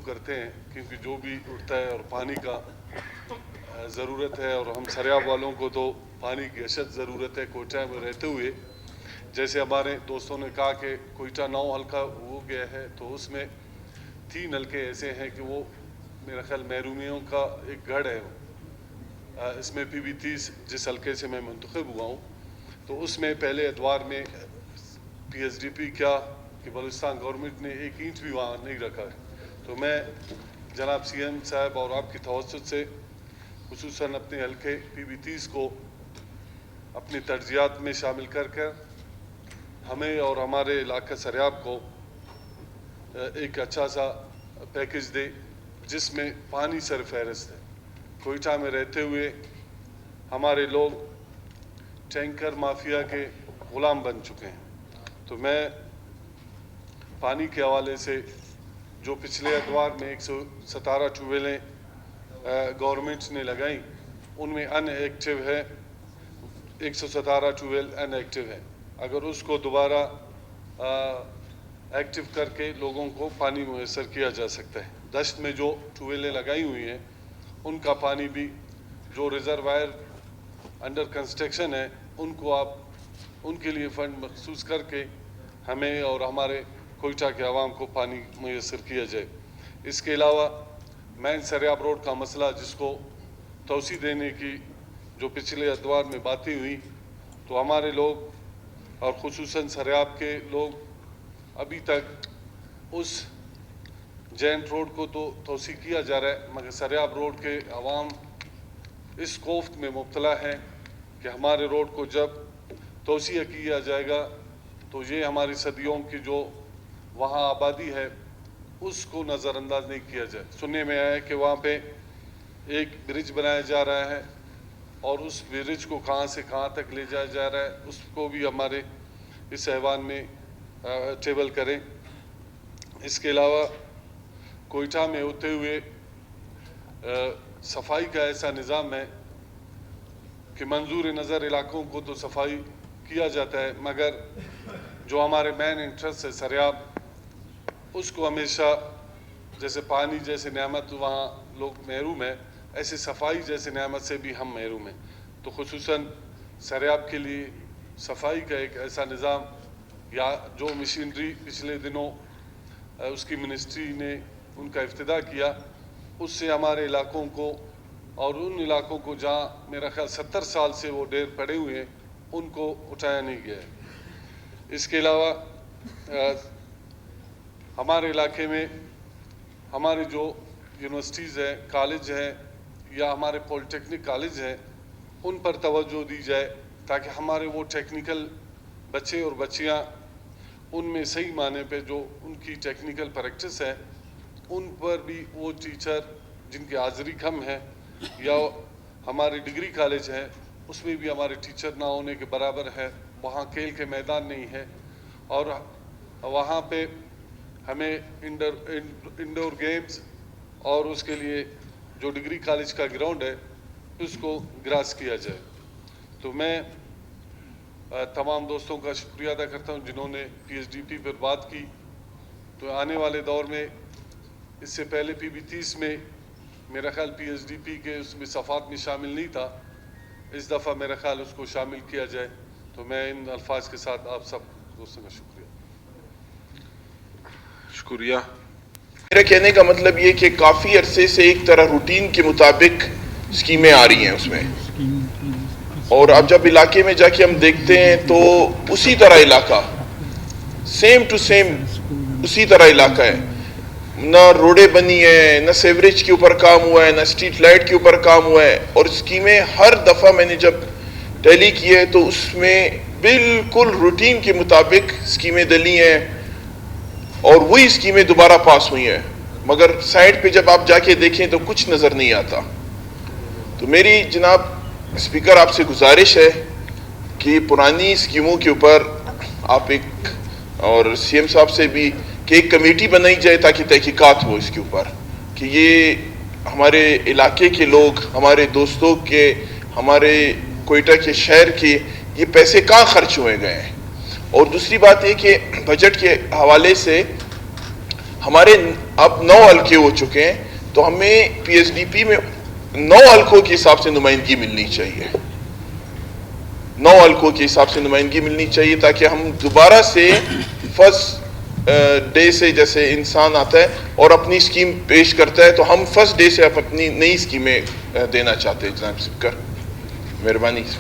करते हैं, क्योंकि जो भी उठता है और पानी का ज़रूरत है, और हम सरियाब वालों को तो पानी की अशद ज़रूरत है कोयटा में रहते हुए। जैसे हमारे दोस्तों ने कहा कि कोयटा 9 हल्का हो गया है, तो उसमें 3 हल्के ऐसे हैं कि वो मेरा ख्याल महरूमियों का एक गढ़ है। इसमें PB30 जिस हल्के से मैं मुंतखब हुआ हूँ, तो उसमें पहले एतवार में PSDP क्या कि बलूचिस्तान गवर्नमेंट ने 1 इंच भी वहाँ नहीं रखा है। तो मैं जनाब CM साहब और आपकी तवज्जुह से खुसूसन अपने हल्के PB30 को अपनी तरजीहात में शामिल कर हमें और हमारे इलाका सरियाब को एक अच्छा सा पैकेज दे, जिसमें पानी सरफहरिस्त है। कोयटा में रहते हुए हमारे लोग टैंकर माफिया के ग़ुलाम बन चुके हैं। तो मैं पानी के हवाले से जो पिछले एतवार में 117 ट्यूबवेलें गवर्नमेंट ने लगाई, उनमें अनएक्टिव है 117 ट्यूबवेल अनएक्टिव है। अगर उसको दोबारा एक्टिव करके लोगों को पानी मुयसर किया जा सकता है। दश्त में जो ट्यूबवेलें लगाई हुई हैं, उनका पानी भी जो रिजर्वायर अंडर कंस्ट्रक्शन है, उनको आप उनके लिए फ़ंड मखसूस करके हमें और हमारे कोयटा के आवाम को पानी मुयसर किया जाए। इसके अलावा मैन सरियाब रोड का मसला, जिसको तोसी देने की जो पिछले एतवार में बातें हुई, तो हमारे लोग और खुसूसन सरियाब के लोग अभी तक उस जैंट रोड को तो तोसी किया जा रहा है, मगर सरियाब रोड के अवाम इस खौफ में मुब्तला है कि हमारे रोड को जब तोसी किया जाएगा तो ये हमारी सदियों की जो वहाँ आबादी है उसको नज़रअंदाज नहीं किया जाए। सुनने में आया है कि वहाँ पे एक ब्रिज बनाया जा रहा है और उस ब्रिज को कहाँ से कहाँ तक ले जाया जा रहा है, उसको भी हमारे इस ऐवान में टेबल करें। इसके अलावा कोयटा में होते हुए सफाई का ऐसा निज़ाम है कि मंजूर नज़र इलाकों को तो सफाई किया जाता है, मगर जो हमारे मेन इंटरेस्ट है सरियाब, उसको हमेशा जैसे पानी जैसे नेमत वहाँ लोग महरूम है, ऐसे सफाई जैसे नेमत से भी हम महरूम हैं। तो खुसूसन सरियाब के लिए सफाई का एक ऐसा निज़ाम या जो मशीनरी पिछले दिनों उसकी मिनिस्ट्री ने उनका इफ्तिदा किया, उससे हमारे इलाकों को और उन इलाकों को जहाँ मेरा ख्याल 70 साल से वो ढेर पड़े हुए हैं, उनको उठाया नहीं गया है। इसके अलावा हमारे इलाके में हमारे जो यूनिवर्सिटीज़ हैं, कॉलेज हैं या हमारे पॉलिटेक्निक कॉलेज हैं, उन पर तवज्जो दी जाए ताकि हमारे वो टेक्निकल बच्चे और बच्चियाँ उनमें सही माने पे जो उनकी टेक्निकल प्रैक्टिस है, उन पर भी वो टीचर जिनकी हाज़िरी कम है या हमारे डिग्री कॉलेज हैं उसमें भी हमारे टीचर ना होने के बराबर है, वहाँ खेल के मैदान नहीं है और वहाँ पे हमें इंडोर गेम्स और उसके लिए जो डिग्री कॉलेज का ग्राउंड है उसको ग्रास किया जाए। तो मैं तमाम दोस्तों का शुक्रिया अदा करता हूँ जिन्होंने PSDP पर बात की। तो आने वाले दौर में, इससे पहले PB30 में मेरा ख्याल PSDP के उसमें सफ़ात में शामिल नहीं था, इस दफ़ा मेरा ख्याल उसको शामिल किया जाए। तो मैं इन अल्फाज के साथ आप सब दोस्तों का शुक्रिया। मेरा कहने का मतलब ये कि काफ़ी अरसे से एक तरह रूटीन के मुताबिक स्कीमें आ रही हैं उसमें, और अब जब इलाके में जाके हम देखते हैं तो उसी तरह इलाका सेम टू सेम उसी तरह इलाका है, ना रोडें बनी है, ना सेवरेज के ऊपर काम हुआ है, ना स्ट्रीट लाइट के ऊपर काम हुआ है। और स्कीमें हर दफ़ा मैंने जब टैली की है तो उसमें बिल्कुल रूटीन के मुताबिक स्कीमें डली हैं और वही स्कीमें दोबारा पास हुई हैं, मगर साइड पे जब आप जाके देखें तो कुछ नज़र नहीं आता। तो मेरी जनाब स्पीकर आपसे गुजारिश है कि पुरानी स्कीमों के ऊपर आप एक, और CM साहब से भी, कि एक कमेटी बनाई जाए ताकि तहकीकात हो इसके ऊपर कि ये हमारे इलाके के लोग, हमारे दोस्तों के, हमारे कोयटा के शहर के ये पैसे कहाँ खर्च हुए गए हैं। और दूसरी बात ये कि बजट के हवाले से ہمارے اب 9 حلقے ہو چکے ہیں تو ہمیں پی ایس ڈی پی میں 9 حلقوں کے حساب سے نمائندگی ملنی چاہیے، 9 حلقوں کے حساب سے نمائندگی ملنی چاہیے تاکہ ہم دوبارہ سے فرسٹ ڈے سے جیسے انسان آتا ہے اور اپنی اسکیم پیش کرتا ہے تو ہم فرسٹ ڈے سے اپنی نئی اسکیمیں دینا چاہتے ہیں جناب اسپیکر، مہربانی۔